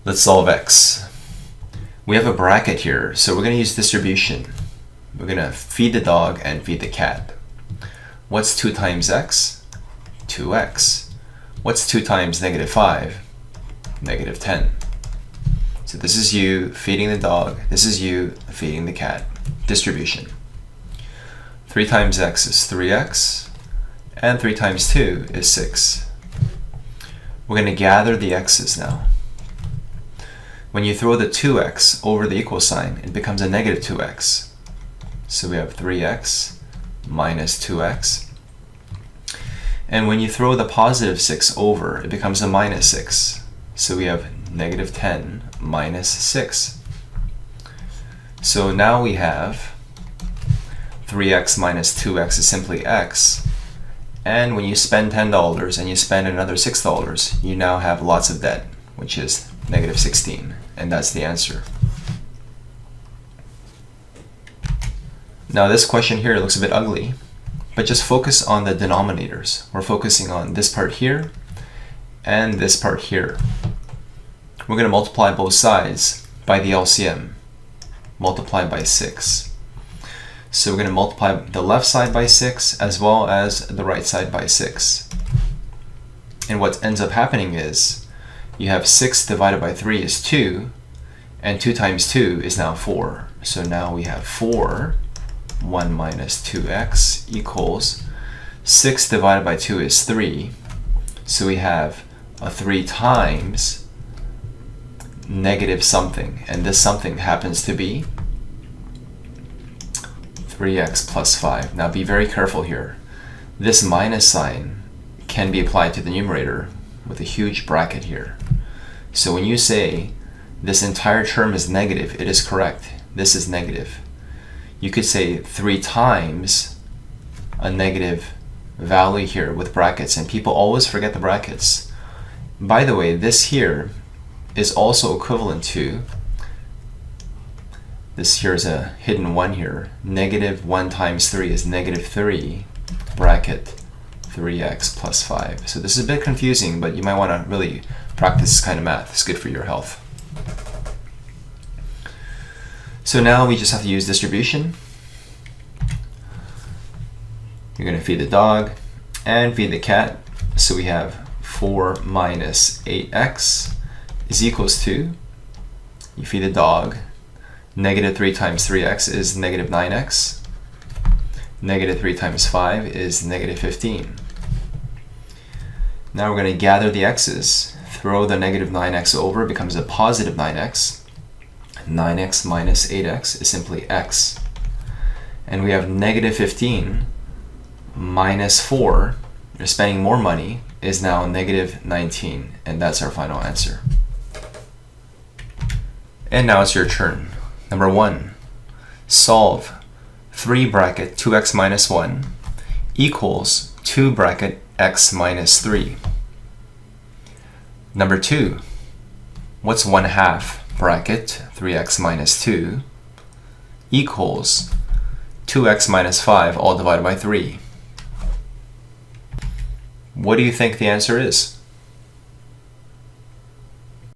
Let's solve x. We have a bracket here, so we're going to use distribution. We're going to feed the dog and feed the cat. What's 2 times x? 2x. What's 2 times -5? -10. So this is you feeding the dog, this is you feeding the cat. Distribution. 3 times x is 3x, and 3 times 2 is 6. We're going to gather the x's now. When you throw the 2x over the equal sign, it becomes a -2x. So we have 3x minus 2x. And when you throw the positive 6 over, it becomes a -6. So we have -10 minus 6. So now we have 3x minus 2x is simply x. And when you spend $10 and you spend another $6, you now have lots of debt, which is -16. And that's the answer. Now this question here looks a bit ugly, but just focus on the denominators. We're focusing on this part here and this part here. We're going to multiply both sides by the LCM. Multiply by 6. So we're going to multiply the left side by 6 as well as the right side by 6. And what ends up happening is you have 6 divided by 3 is 2, and 2 times 2 is now 4. So now we have 4, 1 minus 2x equals 6 divided by 2 is 3. So we have a 3 times negative something, and this something happens to be 3x plus 5. Now be very careful here. This minus sign can be applied to the numerator with a huge bracket here. So when you say this entire term is negative, it is correct. This is negative. You could say 3 times a negative value here with brackets, and people always forget the brackets. By the way, this here is also equivalent to, this here is a hidden 1 here, -1 times 3 is -3 bracket 3x plus 5. So this is a bit confusing, but you might want to really practice this kind of math. It's good for your health. So now we just have to use distribution. You're going to feed the dog and feed the cat. So we have 4 minus 8x is equals to, you feed the dog, -3 times 3x is -9x. -3 times 5 is -15. Now we're going to gather the x's. Throw the -9x over, it becomes a positive 9x. 9x minus 8x is simply x. And we have -15 minus 4, you're spending more money, is now -19. And that's our final answer. And now it's your turn. Number 1, solve 3 bracket 2x minus 1 equals 2 bracket x minus 3. Number 2, what's 1/2 bracket 3x minus 2 equals 2x minus 5 all divided by 3. What do you think the answer is?